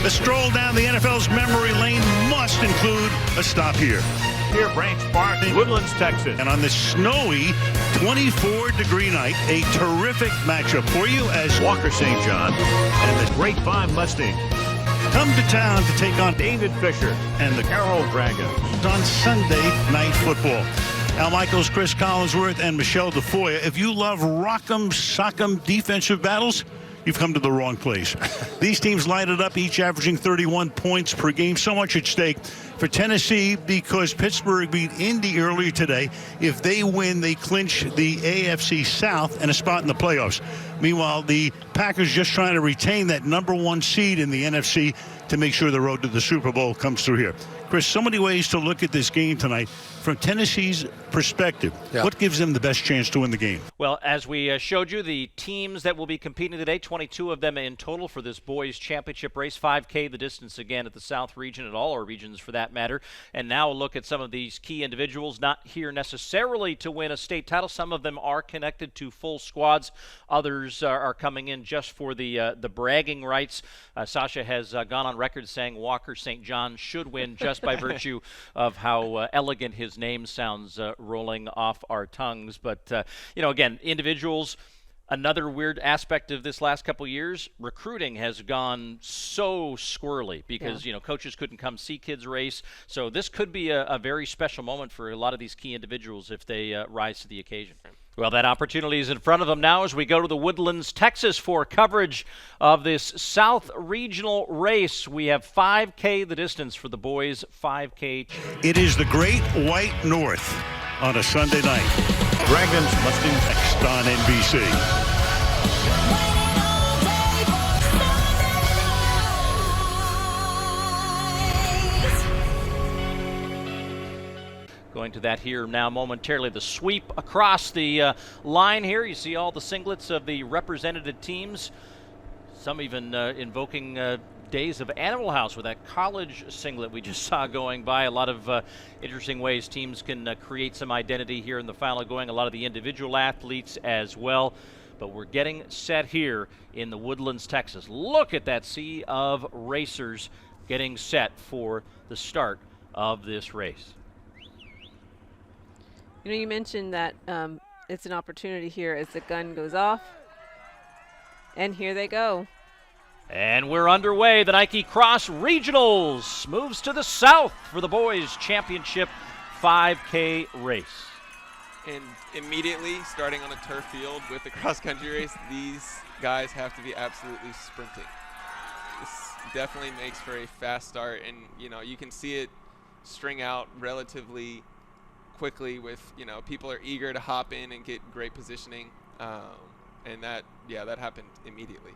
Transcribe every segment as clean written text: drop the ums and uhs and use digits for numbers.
The stroll down the NFL's memory lane must include a stop here. Here, Branch Park, Woodlands, Texas. And on this snowy 24-degree night, a terrific matchup for you as Walker St. John and the Grapevine Mustang come to town to take on David Fisher and the Carroll Dragons on Sunday Night Football. Al Michaels, Chris Collinsworth, and Michelle DeFoya. If you love rock'em sock'em defensive battles, you've come to the wrong place. These teams light it up, each averaging 31 points per game. So much at stake for Tennessee because Pittsburgh beat Indy earlier today. If they win, they clinch the AFC South and a spot in the playoffs. Meanwhile, the Packers just trying to retain that #1 seed in the NFC to make sure the road to the Super Bowl comes through here. Chris, so many ways to look at this game tonight. From Tennessee's perspective, what gives them the best chance to win the game? Well, as we showed you, the teams that will be competing today, 22 of them in total for this boys championship race, 5K the distance again at the South region, at all our regions for that matter. And now a look at some of these key individuals, not here necessarily to win a state title. Some of them are connected to full squads. Others are coming in just for the bragging rights. Sasha has gone on record saying Walker St. John should win just by virtue of how elegant his name sounds rolling off our tongues. But, again, individuals, another weird aspect of this last couple years, recruiting has gone so squirrely because, coaches couldn't come see kids race. So this could be a very special moment for a lot of these key individuals if they rise to the occasion. Well, that opportunity is in front of them now as we go to the Woodlands, Texas for coverage of this South Regional race. We have 5K the distance for the boys, 5K. It is the Great White North on a Sunday night. Dragons Mustang Next on NBC. Going to that here now momentarily. The sweep across the line here. You see all the singlets of the represented teams. Some even invoking days of Animal House with that college singlet we just saw going by. A lot of interesting ways teams can create some identity here in the final going. A lot of the individual athletes as well. But we're getting set here in the Woodlands, Texas. Look at that sea of racers getting set for the start of this race. You mentioned that it's an opportunity here as the gun goes off. And here they go. And we're underway. The Nike Cross Regionals moves to the south for the boys championship 5K race. And immediately, starting on a turf field with the cross-country race, these guys have to be absolutely sprinting. This definitely makes for a fast start, and you can see it string out relatively quickly with, people are eager to hop in and get great positioning, and that happened immediately.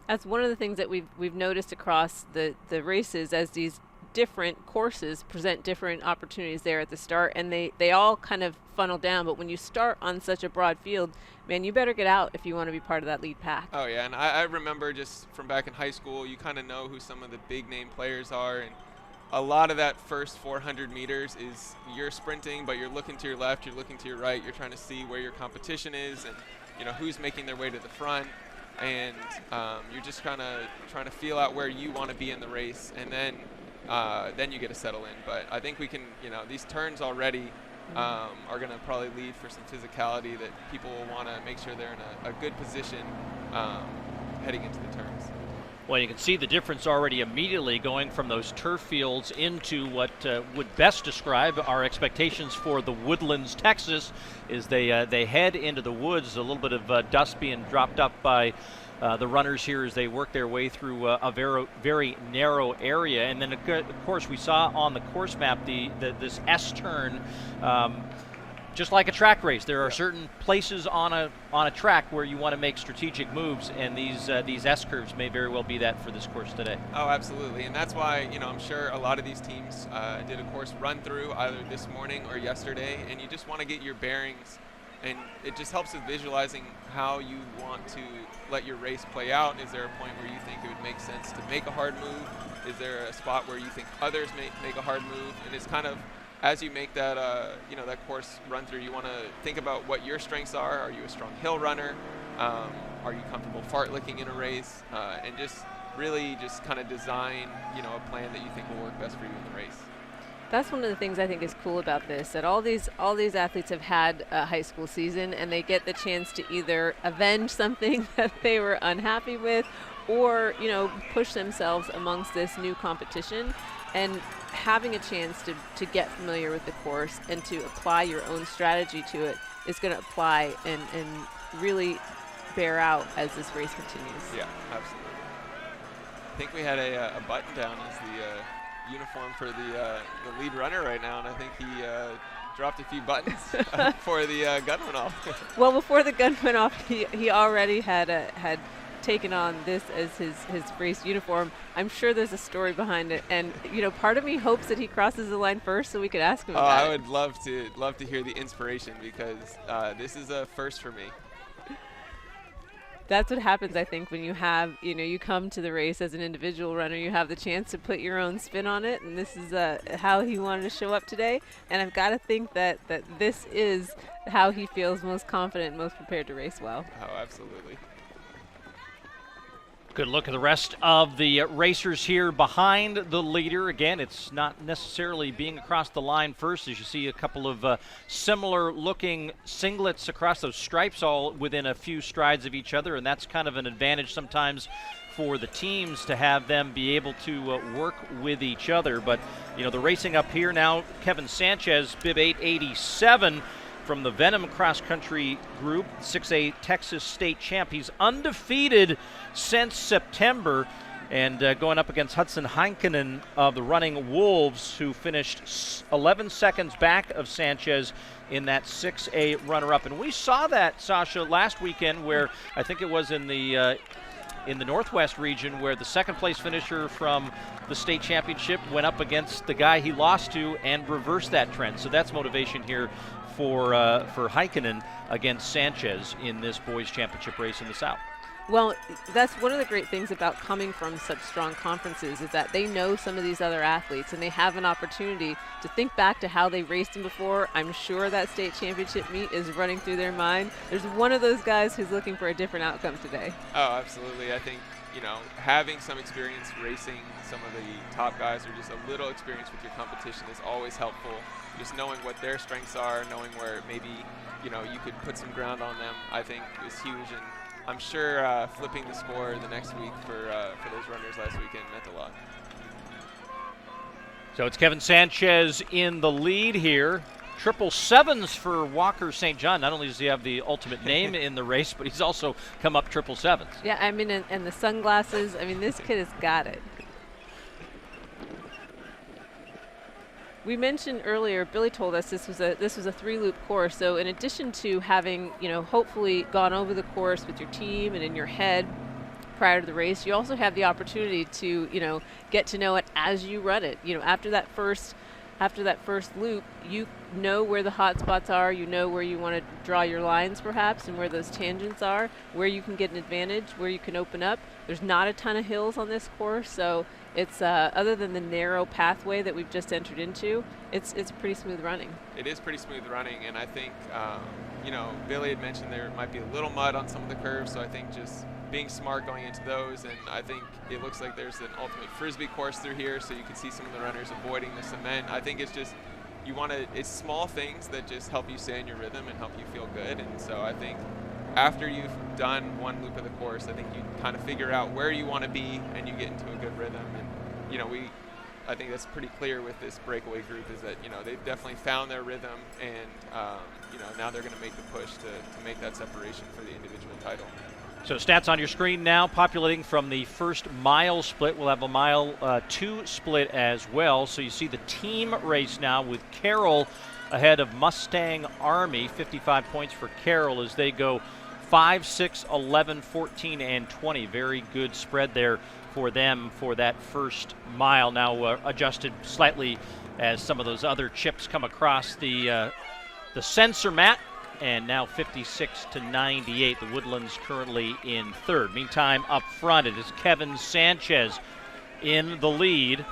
That's one of the things that we've noticed across the races as these different courses present different opportunities there at the start, and they all kind of funnel down. But when you start on such a broad field, man, you better get out if you want to be part of that lead pack. Oh, yeah, and I remember just from back in high school, you kind of know who some of the big-name players are, and a lot of that first 400 meters is you're sprinting, but you're looking to your left, you're looking to your right, you're trying to see where your competition is and, who's making their way to the front. And you're just kind of trying to feel out where you want to be in the race, and then you get to settle in. But I think we can, these turns already are going to probably lead for some physicality that people will want to make sure they're in a good position heading into the turns. Well, you can see the difference already immediately going from those turf fields into what would best describe our expectations for the Woodlands, Texas, is they head into the woods. A little bit of dust being dropped up by the runners here as they work their way through a very, very narrow area. And then, of course, we saw on the course map this S-turn. Just like a track race, there are certain places on a track where you want to make strategic moves, and these S-curves may very well be that for this course today. Oh, absolutely, and that's why I'm sure a lot of these teams did a course run through either this morning or yesterday, and you just want to get your bearings, and it just helps with visualizing how you want to let your race play out. Is there a point where you think it would make sense to make a hard move? Is there a spot where you think others may make a hard move? And it's kind of, as you make that, that course run through, you want to think about what your strengths are. Are you a strong hill runner? Are you comfortable fartlicking in a race? And just really just kind of design, a plan that you think will work best for you in the race. That's one of the things I think is cool about this, that all these athletes have had a high school season, and they get the chance to either avenge something that they were unhappy with, or push themselves amongst this new competition. And having a chance to get familiar with the course and to apply your own strategy to it is going to apply and really bear out as this race continues. Yeah, absolutely. I think we had a button down as the uniform for the lead runner right now, and I think he dropped a few buttons before the gun went off. Well, before the gun went off, he already had taken on this as his race uniform. I'm sure there's a story behind it, and part of me hopes that he crosses the line first so we could ask him about it. I would love to hear the inspiration, because this is a first for me. That's what happens, I think, when you have, you come to the race as an individual runner, you have the chance to put your own spin on it, and this is how he wanted to show up today. And I've got to think that this is how he feels most confident, most prepared to race well. Oh, absolutely. Good look at the rest of the racers here behind the leader. Again, it's not necessarily being across the line first, as you see a couple of similar-looking singlets across those stripes, all within a few strides of each other, and that's kind of an advantage sometimes for the teams to have them be able to work with each other. But, the racing up here now, Kevin Sanchez, bib 887, from the Venom Cross Country Group, 6A Texas State champ. He's undefeated since September, and going up against Hudson Heikkinen of the Running Wolves, who finished 11 seconds back of Sanchez in that 6A runner-up. And we saw that, Sasha, last weekend, where I think it was in the Northwest region, where the second-place finisher from the state championship went up against the guy he lost to and reversed that trend. So that's motivation here for Heikkinen against Sanchez in this boys championship race in the South. Well, that's one of the great things about coming from such strong conferences, is that they know some of these other athletes, and they have an opportunity to think back to how they raced them before. I'm sure that state championship meet is running through their mind. There's one of those guys who's looking for a different outcome today. Oh, absolutely. I think, having some experience racing some of the top guys, or just a little experience with your competition, is always helpful. Just knowing what their strengths are, knowing where maybe, you could put some ground on them, I think is huge. And I'm sure flipping the score the next week for those runners last weekend meant a lot. So it's Kevin Sanchez in the lead here. 777s for Walker St. John. Not only does he have the ultimate name in the race, but he's also come up 777s. Yeah, and the sunglasses. This kid has got it. We mentioned earlier, Billy told us this was a 3-loop course. So in addition to having, hopefully gone over the course with your team and in your head prior to the race, you also have the opportunity to, get to know it as you run it. After that first loop, you know where the hot spots are, you know where you want to draw your lines perhaps, and where those tangents are, where you can get an advantage, where you can open up. There's not a ton of hills on this course, so it's other than the narrow pathway that we've just entered into, it's pretty smooth running. It is pretty smooth running, and I think, Billy had mentioned there might be a little mud on some of the curves, so I think just being smart going into those, and I think it looks like there's an ultimate frisbee course through here, so you can see some of the runners avoiding the cement. I think it's just, it's small things that just help you stay in your rhythm and help you feel good, and so I think after you've done one loop of the course, I think you kind of figure out where you want to be and you get into a good rhythm. And, I think that's pretty clear with this breakaway group, is that, they've definitely found their rhythm, and, now they're going to make the push to make that separation for the individual title. So stats on your screen now, populating from the first mile split. We'll have a mile 2 split as well. So you see the team race now with Carroll ahead of Mustang Army. 55 points for Carroll as they go 5, 6, 11, 14, and 20. Very good spread there for them for that first mile. Now adjusted slightly as some of those other chips come across the sensor mat. And now 56-98. The Woodlands currently in third. Meantime, up front, it is Kevin Sanchez in the lead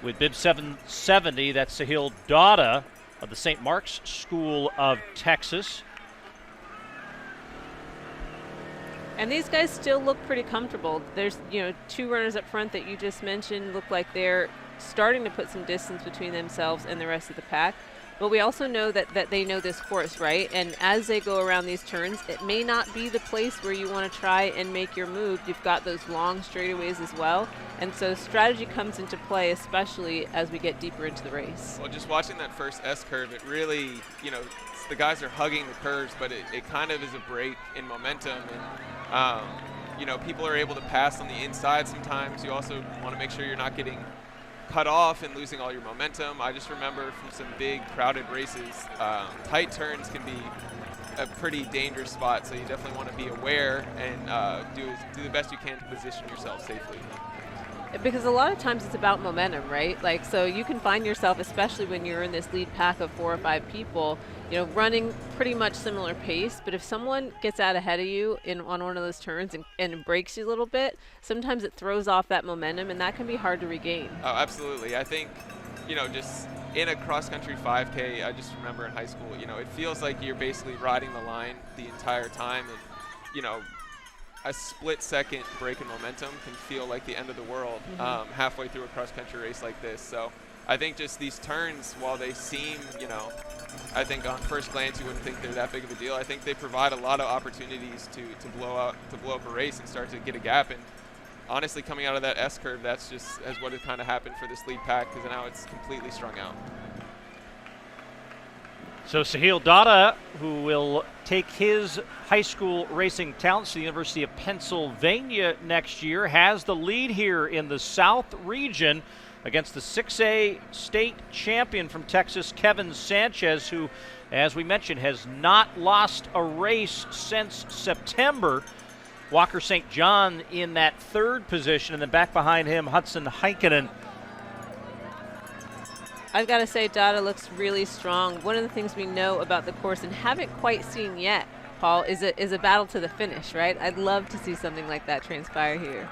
with bib 770. That's Sahil Dada of the St. Mark's School of Texas. And these guys still look pretty comfortable. There's, two runners up front that you just mentioned look like they're starting to put some distance between themselves and the rest of the pack. But we also know that they know this course, right? And as they go around these turns, it may not be the place where you want to try and make your move. You've got those long straightaways as well. And so strategy comes into play, especially as we get deeper into the race. Well, just watching that first S curve, it really, the guys are hugging the curves, but it kind of is a break in momentum. And, people are able to pass on the inside sometimes. You also want to make sure you're not getting cut off and losing all your momentum. I just remember from some big crowded races, tight turns can be a pretty dangerous spot, so you definitely want to be aware and do the best you can to position yourself safely. Because a lot of times it's about momentum, right? Like, so you can find yourself, especially when you're in this lead pack of 4 or 5 people, running pretty much similar pace. But if someone gets out ahead of you on one of those turns and breaks you a little bit, sometimes it throws off that momentum, and that can be hard to regain. Oh, absolutely. I think, just in a cross-country 5K, I just remember in high school, it feels like you're basically riding the line the entire time. And, a split-second break in momentum can feel like the end of the world halfway through a cross-country race like this. So I think just these turns, while they seem, I think on first glance you wouldn't think they're that big of a deal. I think they provide a lot of opportunities to blow up a race and start to get a gap. And honestly, coming out of that S curve, that's just as what has kind of happened for this lead pack, because now it's completely strung out. So Sahil Dada, who will take his high school racing talents to the University of Pennsylvania next year, has the lead here in the South region against the 6A state champion from Texas, Kevin Sanchez, who, as we mentioned, has not lost a race since September. Walker St. John in that 3rd position, and then back behind him, Hudson Heikkinen. I've got to say, Dada looks really strong. One of the things we know about the course and haven't quite seen yet, Paul, is a battle to the finish, right? I'd love to see something like that transpire here.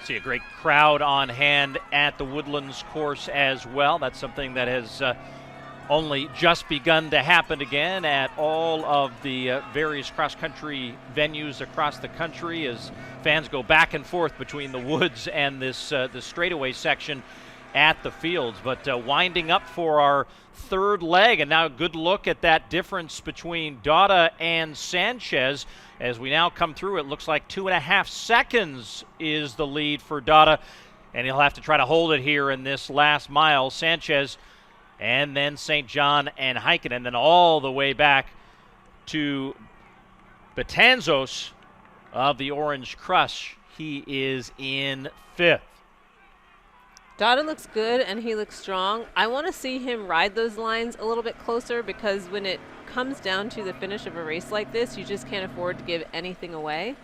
See a great crowd on hand at the Woodlands course as well. That's something that has only just begun to happen again at all of the various cross-country venues across the country as fans go back and forth between the woods and this straightaway section at the fields. But winding up for our 3rd leg, and now a good look at that difference between Dada and Sanchez. As we now come through, it looks like 2.5 seconds is the lead for Dada, and he'll have to try to hold it here in this last mile. Sanchez and then St. John and Heikkinen, and then all the way back to Betanzos of the Orange Crush. He is in 5th. Dada looks good, and he looks strong. I want to see him ride those lines a little bit closer, because when it comes down to the finish of a race like this, you just can't afford to give anything away.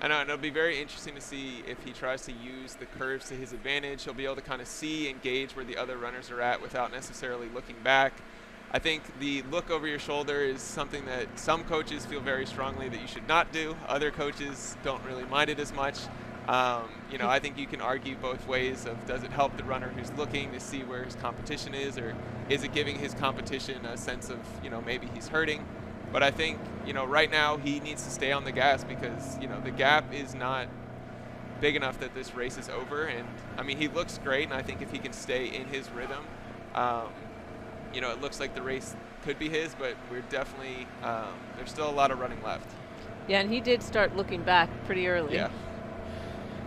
I know, and it'll be very interesting to see if he tries to use the curves to his advantage. He'll be able to kind of see and gauge where the other runners are at without necessarily looking back. I think the look over your shoulder is something that some coaches feel very strongly that you should not do. Other coaches don't really mind it as much. I think you can argue both ways of, does it help the runner who's looking to see where his competition is, or is it giving his competition a sense of, maybe he's hurting? But I think, right now he needs to stay on the gas, because, the gap is not big enough that this race is over. And, I mean, he looks great, and I think if he can stay in his rhythm, it looks like the race could be his, but we're definitely, there's still a lot of running left. Yeah, and he did start looking back pretty early. Yeah.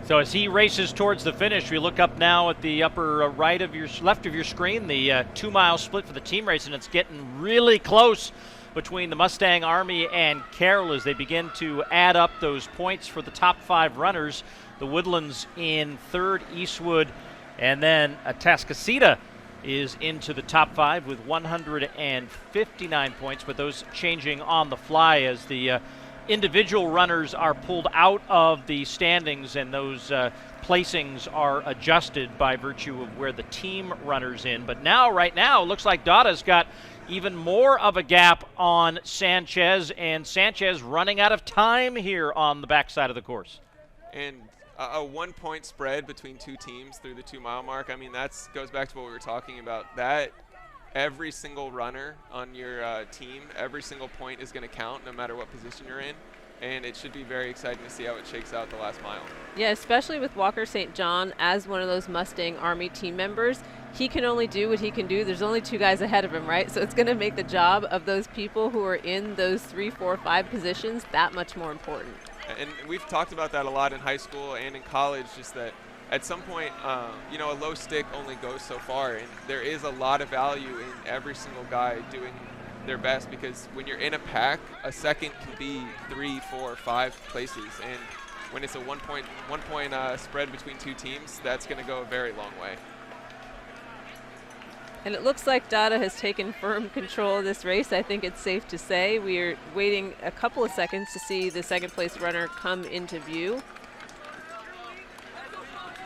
So as he races towards the finish, we look up now at the upper left of your screen, the 2-mile split for the team race, and it's getting really close between the Mustang Army and Carroll as they begin to add up those points for the top 5 runners. The Woodlands in 3rd, Eastwood, and then Atascocita is into the top 5 with 159 points, but those changing on the fly as the individual runners are pulled out of the standings, and those placings are adjusted by virtue of where the team runners in. But now, right now, it looks like Dada's got even more of a gap on Sanchez, and Sanchez running out of time here on the backside of the course. And a 1-point spread between 2 teams through the 2-mile mark, I mean, that goes back to what we were talking about. That every single runner on your team, every single point is going to count no matter what position you're in. And it should be very exciting to see how it shakes out the last mile. Yeah, especially with Walker St. John as one of those Mustang Army team members. He can only do what he can do. There's only 2 guys ahead of him, right? So it's going to make the job of those people who are in those 3, 4, 5 positions that much more important. And we've talked about that a lot in high school and in college, just that at some point, you know, a low stick only goes so far, and there is a lot of value in every single guy doing their best, because when you're in a pack, a second can be 3, 4, 5 places, and when it's a one point spread between 2 teams, that's going to go a very long way. And it looks like Dada has taken firm control of this race. I think it's safe to say. We are waiting a couple of seconds to see the second place runner come into view.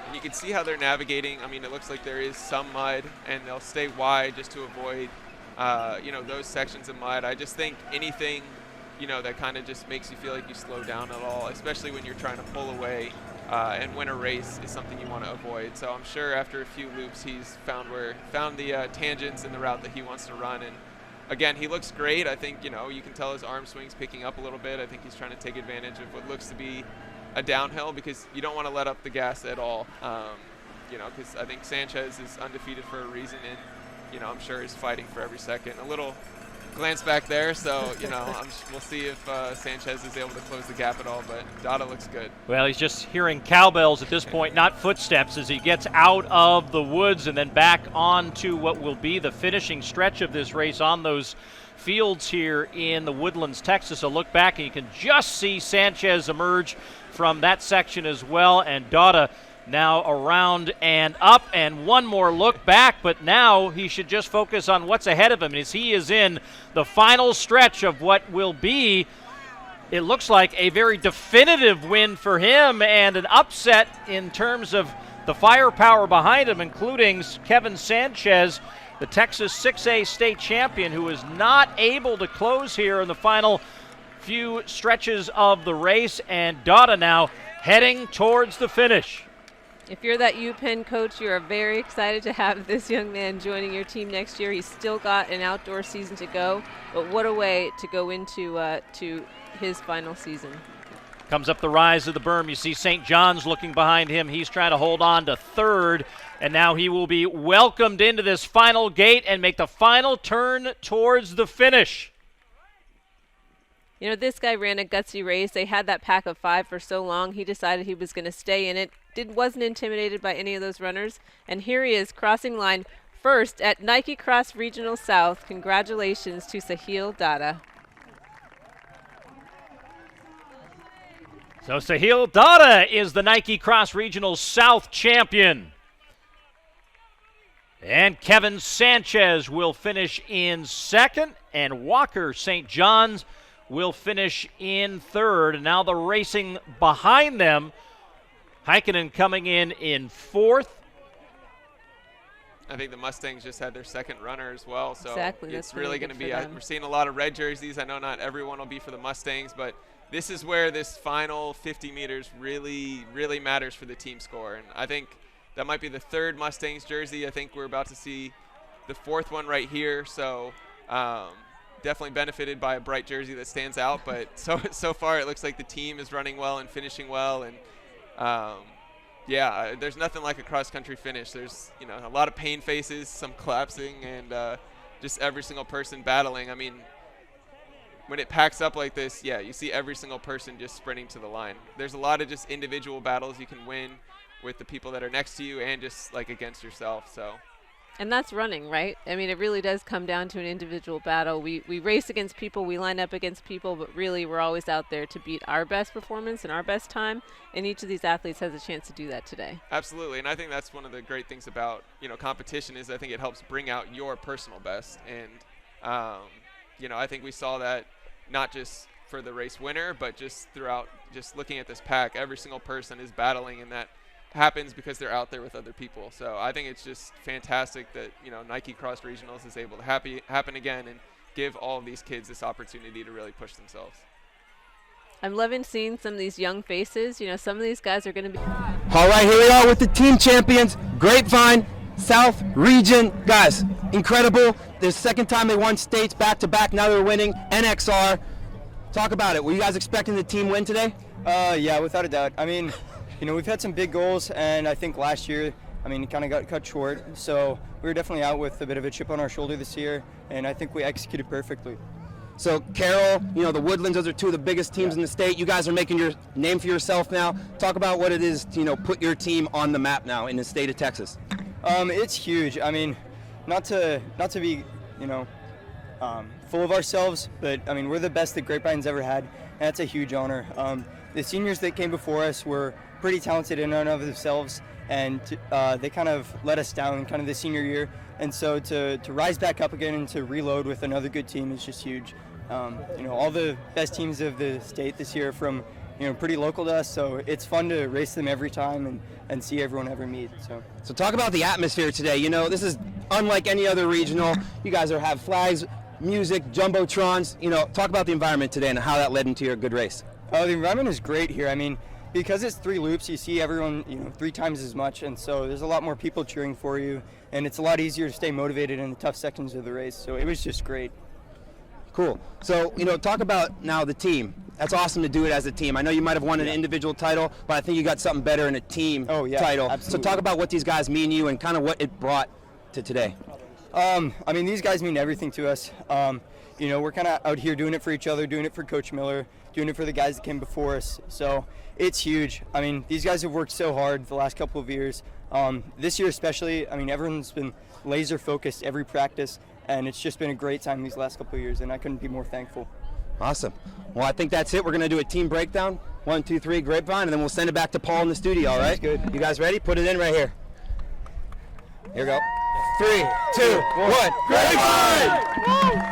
And you can see how they're navigating. I mean, it looks like there is some mud, and they'll stay wide just to avoid you know, those sections of mud. I just think anything, you know, that kind of just makes you feel like you slow down at all, especially when you're trying to pull away and win a race, is something you want to avoid. So I'm sure after a few loops, he's found the tangents in the route that he wants to run. And again, he looks great. I think, you know, you can tell his arm swing's picking up a little bit. I think he's trying to take advantage of what looks to be a downhill, because you don't want to let up the gas at all. You know, because I think Sanchez is undefeated for a reason, and you know, I'm sure he's fighting for every second. A little glance back there, so, you know, we'll see if Sanchez is able to close the gap at all, but Dada looks good. Well, he's just hearing cowbells at this point, not footsteps, as he gets out of the woods and then back onto what will be the finishing stretch of this race on those fields here in the Woodlands, Texas. A look back, and you can just see Sanchez emerge from that section as well, and Dada now around and up, and one more look back, but now he should just focus on what's ahead of him as he is in the final stretch of what will be, it looks like, a very definitive win for him and an upset in terms of the firepower behind him, including Kevin Sanchez, the Texas 6A state champion, who is not able to close here in the final few stretches of the race, and Dada now heading towards the finish. If you're that UPenn coach, you are very excited to have this young man joining your team next year. He's still got an outdoor season to go, but what a way to go into to his final season. Comes up the rise of the berm. You see St. John's looking behind him. He's trying to hold on to third, and now he will be welcomed into this final gate and make the final turn towards the finish. You know, this guy ran a gutsy race. They had that pack of 5 for so long. He decided he was going to stay in it. Wasn't intimidated by any of those runners. And here he is crossing line first at Nike Cross Regional South. Congratulations to Sahil Dada. So Sahil Dada is the Nike Cross Regional South champion. And Kevin Sanchez will finish in second, and Walker St. John's will finish in third. And now the racing behind them, Heikkinen coming in fourth. I think the Mustangs just had their second runner as well, so exactly, it's really going to be, we're seeing a lot of red jerseys. I know not everyone will be for the Mustangs, but this is where this final 50 meters really, really matters for the team score. And I think that might be the third Mustangs jersey. I think we're about to see the fourth one right here, so definitely benefited by a bright jersey that stands out, but so far it looks like the team is running well and finishing well, and yeah, there's nothing like a cross-country finish. There's, you know, a lot of pain faces, some collapsing, and just every single person battling. I mean, when it packs up like this, yeah, you see every single person just sprinting to the line. There's a lot of just individual battles you can win with the people that are next to you and just like against yourself, so. And that's running, right? I mean, it really does come down to an individual battle. We race against people, we line up against people, but really we're always out there to beat our best performance and our best time, and each of these athletes has a chance to do that today. Absolutely, and I think that's one of the great things about, you know, competition is I think it helps bring out your personal best, and, you know, I think we saw that not just for the race winner, but just throughout, just looking at this pack, every single person is battling, and that happens because they're out there with other people. So I think it's just fantastic that, you know, Nike Cross Regionals is able to happen again and give all of these kids this opportunity to really push themselves. I'm loving seeing some of these young faces. You know, some of these guys are going to be. All right, here we are with the team champions, Grapevine. South region, guys, incredible. This second time they won states back-to-back. Now they're winning NXR. Talk about it. Were you guys expecting the team win today? Yeah, without a doubt. I mean, we've had some big goals, and I think last year, it kind of got cut short. So we were definitely out with a bit of a chip on our shoulder this year, and I think we executed perfectly. So Carroll, the Woodlands, those are two of the biggest teams in the state. You guys are making your name for yourself now. Talk about what it is to, put your team on the map now in the state of Texas. It's huge. I mean, not to be, full of ourselves, but we're the best that Grapevine's ever had, and that's a huge honor. The seniors that came before us were pretty talented in and of themselves, and they kind of let us down kind of the senior year. And so to rise back up again and to reload with another good team is just huge. All the best teams of the state this year from, pretty local to us, so it's fun to race them every time and see everyone ever meet. So talk about the atmosphere today. This is unlike any other regional. You guys have flags, music, jumbotrons. Talk about the environment today and how that led into your good race. The environment is great here. Because it's 3 loops, you see everyone 3 times as much, and so there's a lot more people cheering for you, and it's a lot easier to stay motivated in the tough sections of the race. So it was just great. Cool. So, talk about now the team. That's awesome to do it as a team. I know you might have won an individual title, but I think you got something better in a team title. Absolutely. So talk about what these guys mean to you and kind of what it brought to today. These guys mean everything to us. We're kind of out here doing it for each other, doing it for Coach Miller, doing it for the guys that came before us. So it's huge. These guys have worked so hard the last couple of years. This year especially, everyone's been laser focused every practice, and it's just been a great time these last couple of years, and I couldn't be more thankful. Awesome. Well, I think that's it. We're going to do a team breakdown. 1, 2, 3, Grapevine, and then we'll send it back to Paul in the studio, all right? Good. You guys ready? Put it in right here. Here we go. 3, 2, 1. Grapevine!